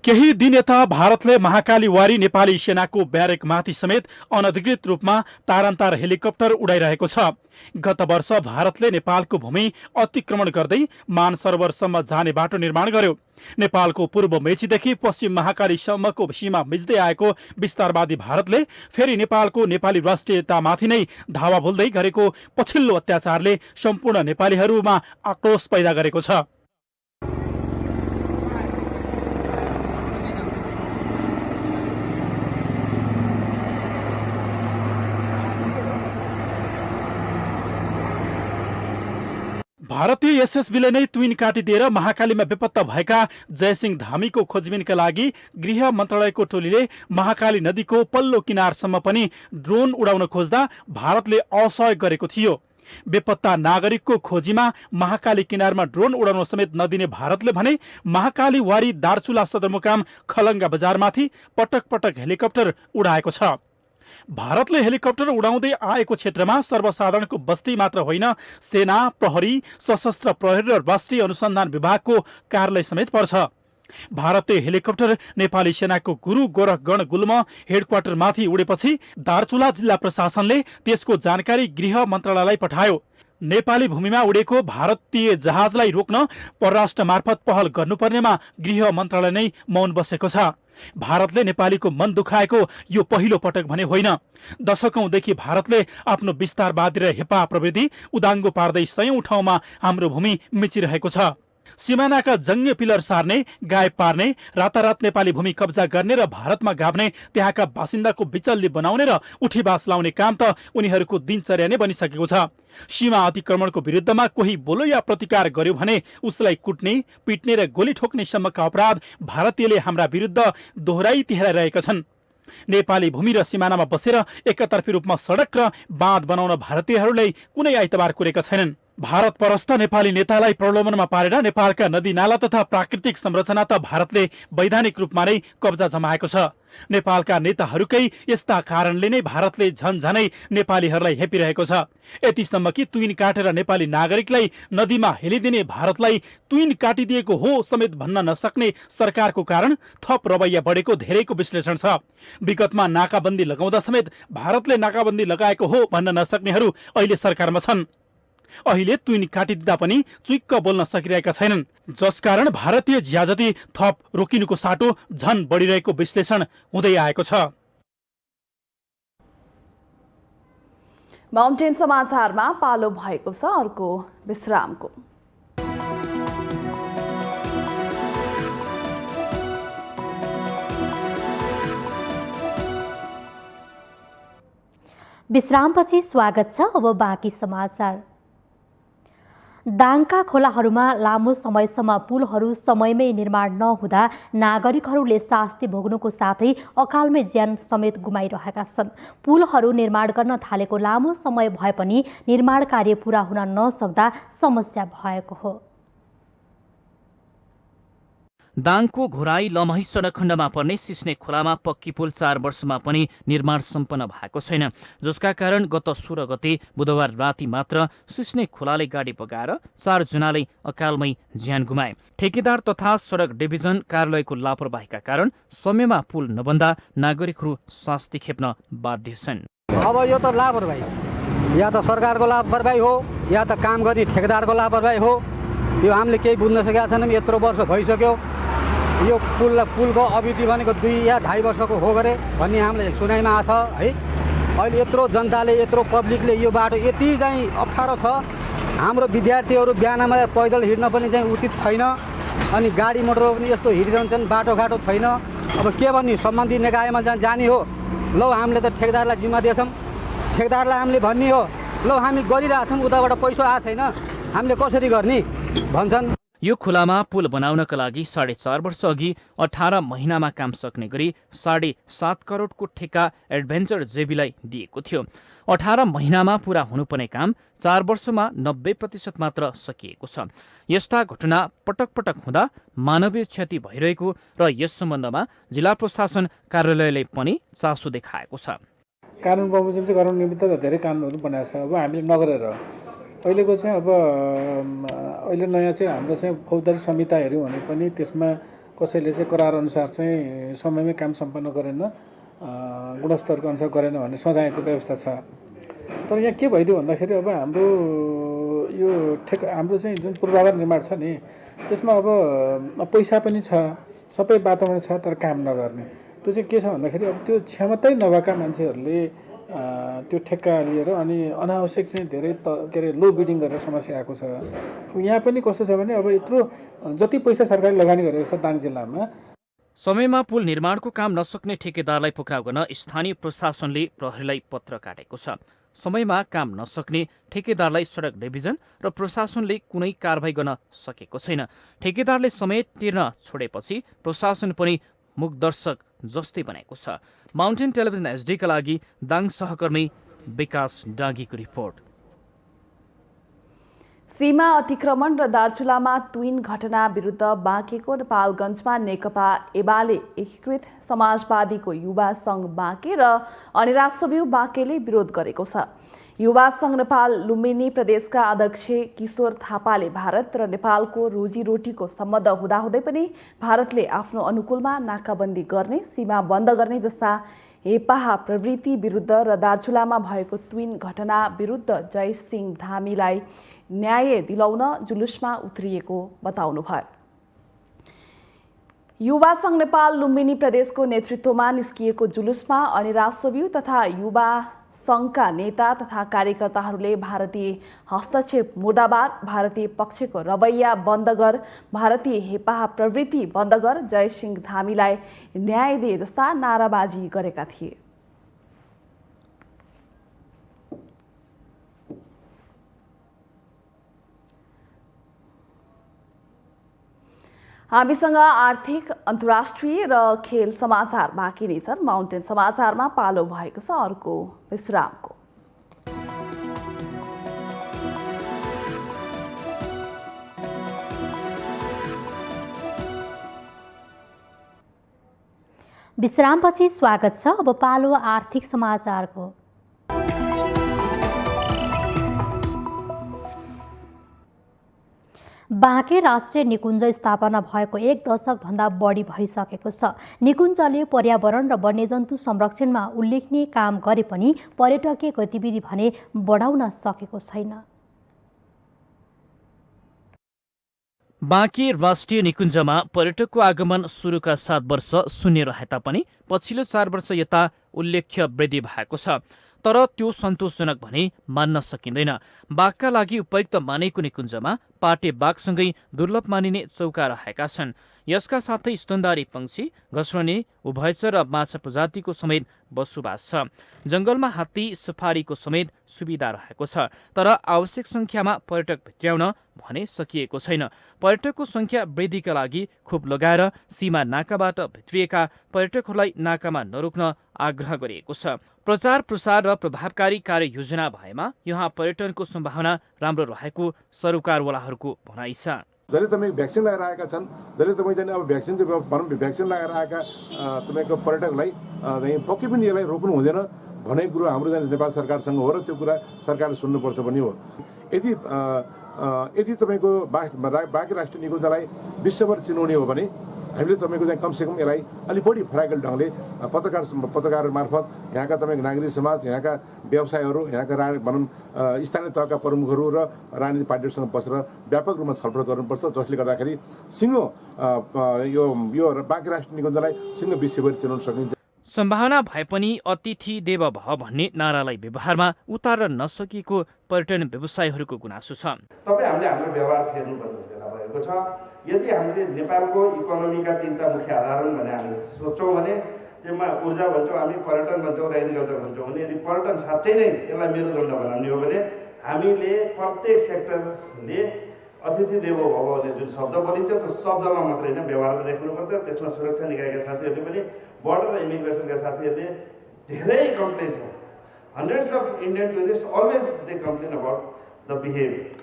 केही दिन यता भारतले महाकाली वारी नेपाली सेनाको ब्यारेकमाथि समेत अनधिकृत रूपमा तारन्तार हेलिकप्टर उडाइरहेको छ। गत वर्ष भारतले नेपालको भूमि अतिक्रमण गर्दै मानसरोवरसम्म जाने बाटो निर्माण गर्यो। नेपालको पूर्व मेचीदेखि पश्चिम महाकालीसम्मको सीमा मिच्दै आएको विस्तारवादी भारतले फेरि नेपालको नेपाली राष्ट्रियतामाथि नै धावा बोल्दै गरेको पछिल्लो अत्याचारले सम्पूर्ण नेपालीहरूमा आक्रोश पैदा गरेको छ। भारतीय एसएसबीले नै ट्विन काटिदिएर महाकालीमा बेपत्ता भएका जयसिंह धामीको खोजबिनका लागि गृह मन्त्रालयको टोलीले महाकाली नदीको पल्लो किनारसम्म पनि ड्रोन उडाउन खोज्दा भारतले असहयोग गरेको थियो। बेपत्ता नागरिकको खोजीमा महाकाली किनारमा ड्रोन उडाउन समेत नदिने भारतले भने महाकाली वारी दार्चुला सदरमुकाम खलङ्गा बजारमाथि पटक पटक हेलिकप्टर उडाएको छ। भारतले हेलिकप्टर उडाउँदै आएको क्षेत्रमा सर्वसाधारणको बस्ती मात्र होइन, सेना, प्रहरी, सशस्त्र प्रहरी र राष्ट्रिय अनुसन्धान विभागको कार्यालय समेत पर्छ। भारतीय हेलिकप्टर नेपाली सेनाको गुरु गोरखगण गुल्म हेडक्वार्टरमाथि उडेपछि दार्चुला जिल्ला प्रशासनले त्यसको जानकारी गृह मन्त्रालयलाई पठायो। नेपाली भूमिमा उडेको भारतीय जहाजलाई रोक्न परराष्ट्र मार्फत पहल गर्नुपर्नेमा गृह मन्त्रालय नै मौन बसेको छ। भारतले नेपालीको मन दुखाएको यो पहिलो पटक भने होइन। दशकौंदेखि भारतले आफ्नो विस्तारवादी र हेपा प्रवृत्ति उदाङ्गो पार्दै सयौं ठाउँमा हाम्रो भूमि मिचिरहेको छ। सिमानाका जङ्गे पिलर सार्ने, गायब पार्ने, रातारात नेपाली भूमि कब्जा गर्ने र भारतमा गाभ्ने त्यहाँका बासिन्दाको बिचल्ली बनाउने र उठीबास लाउने काम त उनीहरूको दिनचर्या नै बनिसकेको छ। सीमा अतिक्रमणको विरुद्धमा कोही बोलो या प्रतिकार गर्यो भने उसलाई कुट्ने, पिट्ने र गोली ठोक्ने सम्मका अपराध भारतीयले हाम्रा विरुद्ध दोहोराइ तिहाइरहेका छन्। नेपाली भूमि र सिमानामा बसेर एकतर्फी रूपमा सडक र बाँध बनाउन भारतीयहरूलाई कुनै आइतबार कुरेका छैनन्। भारत परस्त नेपाली नेतालाई प्रलोभनमा पारेर नेपालका नदी नाला तथा प्राकृतिक संरचना त भारतले वैधानिक रूपमा नै कब्जा जमाएको छ। नेपालका नेताहरूकै यस्ता कारणले नै भारतले झन्झनै नेपालीहरूलाई हेपिरहेको छ। यतिसम्म कि तुइन काटेर नेपाली नागरिकलाई नदीमा हेलिदिने भारतलाई तुइन काटिदिएको हो समेत भन्न नसक्ने सरकारको कारण थप रवैया बढेको धेरैको विश्लेषण छ। विगतमा नाकाबन्दी लगाउँदा समेत भारतले नाकाबन्दी लगाएको हो भन्न नसक्नेहरू अहिले सरकारमा छन्। अहिले तुइन काटिदिँदा पनि चुइक्क बोल्न सकिरहेका छैनन्, जसकारण भारतीय ज्यादती थप रोकिनुको साटो झन बढिरहेको विश्लेषण हुँदै आएको छ। माउन्टेन समाचारमा पालो भएको छ अर्को विश्रामको। विश्रामपछि स्वागत छ। अब बाँकी समाचार। दाङका खोलाहरूमा लामो समयसम्म पुलहरू समयमै निर्माण नहुँदा नागरिकहरूले शास्ति भोग्नुको साथै अकालमै ज्यान समेत गुमाइरहेका छन्। पुलहरू निर्माण गर्न थालेको लामो समय भए पनि निर्माण कार्य पूरा हुन नसक्दा समस्या भएको हो। दाङको घोराई लमही सडक खण्डमा पर्ने सिस्ने खोलामा पक्की पुल 4 वर्षमा पनि निर्माण सम्पन्न भएको छैन, जसका कारण गत 16 गते बुधबार राति मात्र सिस्ने खोलाले गाडी बगाएर 4 जनाले अकालमै ज्यान गुमाए। ठेकेदार तथा सडक डिभिजन कार्यालयको लापरवाहीका कारण समयमा पुल नबन्दा नागरिकहरू शास्ति खेप्न बाध्य छन्। अब यो त लापरवाही, या त सरकारको लापरवाही हो या त काम गर्ने ठेकेदारको लापरवाही हो। यो हामीले केही बुझ्न सकेका छैनौँ। यत्रो वर्ष भइसक्यो, यो पुलको अवधि भनेको 2 या 2.5 वर्षको हो गरे भन्ने हामीलाई सुनाइमा आछ है। अहिले यत्रो जनताले यत्रो पब्लिकले यो बाटो यति चाहिँ अप्ठ्यारो छ। हाम्रो विद्यार्थीहरू बिहानमा पैदल हिँड्न पनि चाहिँ उचित छैन, अनि गाडी मोटर पनि यस्तो हिँडिरहन्छन्, बाटोघाटो छैन। अब के भन्ने, सम्बन्धित निकायमा जाने हो। लौ हामीले त ठेकेदारलाई जिम्मा दिएछौँ, ठेकेदारलाई हामीले भन्ने हो लौ हामी गरिरहेछौँ, उताबाट पैसा आएको छैन, हामीले कसरी गर्ने भन्छन्। यो खोलामा पुल बनाउनका लागि 4.5 वर्ष अघि 18 महिनामा काम सक्ने गरी 7.5 करोडको ठेक्का एडभेन्चर जेबीलाई दिएको थियो। 18 महिनामा पूरा हुनुपर्ने काम 4 वर्षमा 90% मात्र सकिएको छ। यस्ता घटना पटक पटक हुँदा मानवीय क्षति भइरहेको र यस सम्बन्धमा जिल्ला प्रशासन कार्यालयले पनि चासो देखाएको छ। कानुन बमोजिम चाहिँ गराउनु निमित्त त धेरै कानुनहरू बनाएको छ। अब हामीले नगरेर अहिलेको चाहिँ अब अहिले नयाँ चाहिँ हाम्रो चाहिँ फौजदारी संहिता हेऱ्यौँ भने पनि त्यसमा कसैले चाहिँ करार अनुसार चाहिँ समयमै काम सम्पन्न गरेन, गुणस्तरको अनुसार गरेन भन्ने सजायको व्यवस्था छ। तर यहाँ के भइदियो भन्दाखेरि अब हाम्रो यो हाम्रो चाहिँ जुन पूर्वाधार निर्माण छ नि, त्यसमा अब पैसा पनि छ, सबै वातावरण छ, तर काम नगर्ने। त्यो चाहिँ के छ भन्दाखेरि अब त्यो क्षमतै नभएका मान्छेहरूले त्यो ठेक्का लिएर अनि अनावश्यक चाहिँ धेरै के अरे लो बिडिङ गरेर समस्या आएको छ। अब यहाँ पनि कस्तो छ भने अब यत्रो जति पैसा सरकारले लगानी गरेको छ दाङ जिल्लामा, समयमा पुल निर्माणको काम नसक्ने ठेकेदारलाई पक्राउ गर्न स्थानीय प्रशासनले प्रहरीलाई पत्र काटेको छ। समयमा काम नसक्ने ठेकेदारलाई सडक डिभिजन र प्रशासनले कुनै कारबाही गर्न सकेको छैन। ठेकेदारले समय तिर्न छोडेपछि प्रशासन पनि मुखदर्शक जस्तै बनेको छ। माउन्टेन टेलिभिजन एचडीका लागि दाङ सहकर्मी विकास डाँगीको रिपोर्ट। सीमा अतिक्रमण र दार्चुलामा ट्विन घटना विरुद्ध बाँकेको नेपालगञ्जमा नेकपा एमाले एकीकृत समाजवादीको युवा सङ्घ बाँके र अनिरासव्यू बाँकेले विरोध गरेको छ। युवा सङ्घ नेपाल लुम्बिनी प्रदेशका अध्यक्ष किशोर थापाले भारत र नेपालको रोजीरोटीको सम्बन्ध हुँदाहुँदै पनि भारतले आफ्नो अनुकूलमा नाकाबन्दी गर्ने, सीमा बन्द गर्ने जस्ता हेपाहा प्रवृत्ति विरुद्ध र दार्चुलामा भएको ट्विन घटना विरुद्ध जय सिंह धामीलाई न्याय दिलाउन जुलुसमा उत्रिएको बताउनुभयो। युवा सङ्घ नेपाल लुम्बिनी प्रदेशको नेतृत्वमा निस्किएको जुलुसमा अनिरासव्यू तथा युवा सङ्घका नेता तथा कार्यकर्ताहरूले भारतीय हस्तक्षेप मुर्दाबाद, भारतीय पक्षको रवैया बन्द गर, भारतीय हेपाहा प्रवृत्ति बन्द गर, जय सिंह धामीलाई न्याय दिए जस्ता नाराबाजी गरेका थिए। हामीसँग आर्थिक, अन्तर्राष्ट्रिय र खेल समाचार बाँकी नै छन्। माउन्टेन समाचारमा पालो भएको छ अर्को विश्रामको। विश्रामपछि स्वागत छ। अब पालो आर्थिक समाचारको। बाँके राष्ट्रिय निकुञ्ज स्थापना भएको 1 दशकभन्दा बढी भइसकेको छ। निकुञ्जले पर्यावरण र वन्यजन्तु संरक्षणमा उल्लेखनीय काम गरे पनि पर्यटकीय गतिविधि भने बढाउन सकेको छैन। बाँके राष्ट्रिय निकुञ्जमा पर्यटकको आगमन सुरुका 7 वर्ष शून्य रहे तापनि पछिल्लो 4 वर्ष यता उल्लेख्य वृद्धि भएको छ। तर त्यो सन्तोषजनक भने मान्न सकिँदैन। बाघका लागि उपयुक्त मानेको निकुञ्जमा पाटे बाघसँगै दुर्लभ मानिने चौका रहेका छन्। यसका साथै स्तनधारी पंक्षी, घस्रने, उभयचर र माछा प्रजातिको समेत बसोबास छ। जंगलमा हात्ती, सफारीको समेत सुविधा रहेको छ, तर आवश्यक संख्यामा पर्यटक भित्र्याउन भने सकिएको छैन। पर्यटकको संख्या वृद्धिका लागि खोप लगाएर सीमा नाकाबाट भित्रिएका पर्यटकहरूलाई नाकामा नरोक्न आग्रह गरिएको छ। प्रचार प्रसार र प्रभावकारी कार्ययोजना भएमा यहाँ पर्यटनको सम्भावना राम्रो रहेको सरोकारवालाहरूको भनाइ छ। जसले तपाईँ भ्याक्सिन लगाएर आएका छन्, जसले तपाईँ अब भ्याक्सिनको भनौँ भ्याक्सिन लगाएर आएका तपाईँको पर्यटकलाई पक्कै पनि यसलाई रोक्नु हुँदैन भन्ने कुरो हाम्रो चाहिँ नेपाल सरकारसँग हो र त्यो कुरा सरकारले सुन्नुपर्छ पनि हो। यदि तपाईँको बाँकी राष्ट्रिय निकुञ्जलाई विश्वभर चिनाउने हो भने हामीले तपाईँको चाहिँ कमसेकम यसलाई अलिक बढी फराकिलो ढङ्गले पत्रकारहरू मार्फत यहाँका तपाईँको नागरिक समाज, यहाँका व्यवसायहरू, यहाँका भनौँ स्थानीय तहका प्रमुखहरू र राजनीतिक पार्टीहरूसँग बसेर व्यापक रूपमा छलफल गर्नुपर्छ, जसले गर्दाखेरि सिङ्गो यो बाँकी राष्ट्रिय निकुञ्जलाई सिङ्गो विश्वभरि चिनाउन सकिन्छ। सम्भावना भए पनि अतिथि देव भव भन्ने नारालाई व्यवहारमा उतार्न नसकिएको पर्यटन व्यवसायीहरूको गुनासो छ। तपाईँ हामीले हाम्रो व्यवहार फेर्नुपर्ने बेला भएको छ। यदि हामीले नेपालको इकोनोमीका 3टा मुख्य आधार हुन् भने हामी सोच्छौँ भने त्यसमा ऊर्जा भन्छौँ, हामी पर्यटन भन्छौँ र एग्रिकल्चर भन्छौँ भने यदि पर्यटन साँच्चै नै यसलाई मेरुदण्ड बनाउने हो भने हामीले प्रत्येक सेक्टरले अतिथि देवो भव भन्ने जुन शब्द बोलिन्छ त्यो शब्दमा मात्रै होइन व्यवहारमा देख्नुपर्छ। त्यसमा सुरक्षा निकायका साथीहरूले पनि, बोर्डर र इमिग्रेसनका साथीहरूले धेरै कम्प्लेन छ। Hundreds of Indian tourist always they complain about the behaviour.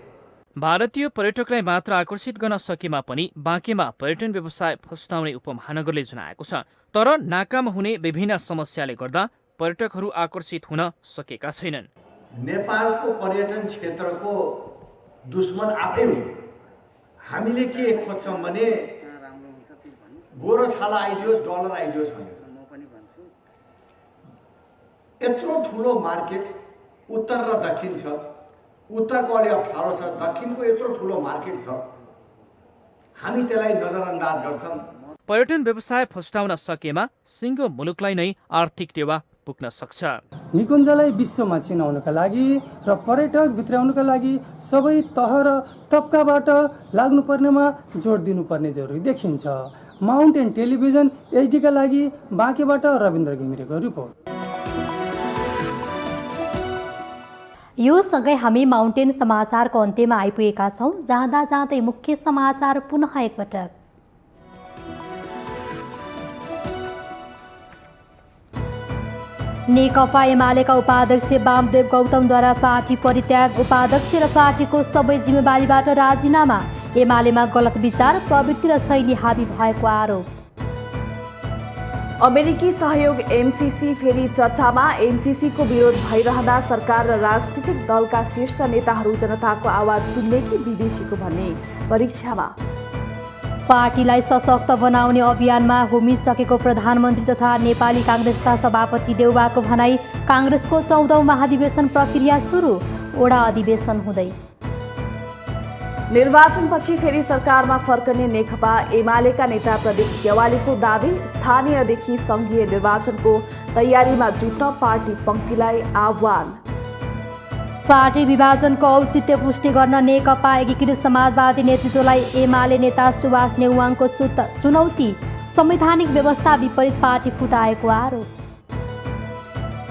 भारतीय पर्यटकलाई मात्र आकर्षित गर्न सकेमा पनि बाँकीमा पर्यटन व्यवसाय फस्टाउने उपमहानगरले जनाएको छ। तर नाकामा हुने विभिन्न समस्याले गर्दा पर्यटकहरू आकर्षित हुन सकेका छैनन्। नेपालको पर्यटन क्षेत्रको दुश्मन आफै हो। हामीले के खोज्छौँ भने गोरो छाला आइदियोस्, डलर आइदियोस् भनेर। यत्रो ठुलो मार्केट उत्तर र दक्षिण छ, उत्तरको अलि अप्ठ्यारो छ, दक्षिणको यत्रो ठुलो मार्केट छ, हामी त्यसलाई नजरअन्दाज गर्छौँ। पर्यटन व्यवसाय फस्टाउन सकेमा सिङ्गो मुलुकलाई नै आर्थिक टेवा पुग्न सक्छ। निकुञ्जलाई विश्वमा चिनाउनका लागि र पर्यटक भित्राउनका लागि सबै तह र तबकाबाट लाग्नुपर्नेमा जोड दिनुपर्ने जरुरी देखिन्छ। माउन्टेन टेलिभिजन एचडीका लागि बाँकेबाट रविन्द्र घिमिरेको रिपोर्ट। यो सँगै हामी माउन्टेन समाचारको अन्त्यमा आइपुगेका छौँ। जाँदा जाँदै मुख्य समाचार पुनः एकपटक। नेकपा एमालेका उपाध्यक्ष वामदेव गौतमद्वारा पार्टी परित्याग, उपाध्यक्ष र पार्टीको सबै जिम्मेवारीबाट राजीनामा, एमालेमा गलत विचार, प्रवृत्ति र शैली हावी भएको आरोप। अमेरिकी सहयोग एमसीसी फेरि चर्चामा, एमसीसीको विरोध भइरहँदा सरकार र राजनीतिक दलका शीर्ष नेताहरू जनताको आवाज सुन्ने कि विदेशीको भन्ने परीक्षामा। पार्टीलाई सशक्त बनाउने अभियानमा होमिसकेको प्रधानमन्त्री तथा नेपाली काङ्ग्रेसका सभापति देउबाको भनाई, काङ्ग्रेसको 14औं महाधिवेशन प्रक्रिया सुरु, ओडा अधिवेशन हुँदै। निर्वाचनपछि फेरि सरकारमा फर्कने नेकपा एमालेका नेता प्रदीप गेवालीको दावी, स्थानीयदेखि सङ्घीय निर्वाचनको तयारीमा जुट्न पार्टी पङ्क्तिलाई आह्वान। पार्टी विभाजनको औचित्य पुष्टि गर्न नेकपा एकीकृत समाजवादी नेतृत्वलाई एमाले नेता सुभाष नेउवाङको चुनौती, संवैधानिक व्यवस्था विपरीत पार्टी फुटाएको आरोप।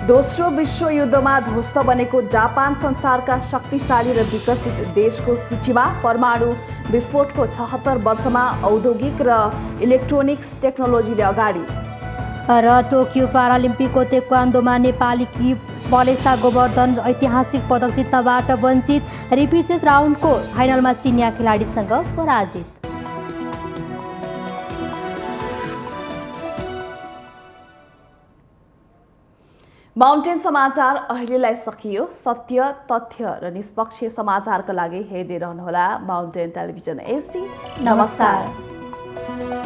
दोस्रो विश्वयुद्धमा ध्वस्त बनेको जापान संसारका शक्तिशाली र विकसित देशको सूचीमा, परमाणु विस्फोटको 76 वर्षमा औद्योगिक र इलेक्ट्रोनिक्स टेक्नोलोजीले अगाडि। र टोकियो पारालिम्पिकको तेक्वान्दोमा नेपालीकी बलेसा गोवर्धन ऐतिहासिक पदक जित्नबाट वञ्चित, रिपिचेस राउन्डको फाइनलमा चिनिया खेलाडीसँग पराजित। माउन्टेन समाचार अहिलेलाई सकियो। सत्य, तथ्य र निष्पक्ष समाचारका लागि हेर्दै रहनुहोला माउन्टेन टेलिभिजन एचडी। नमस्कार।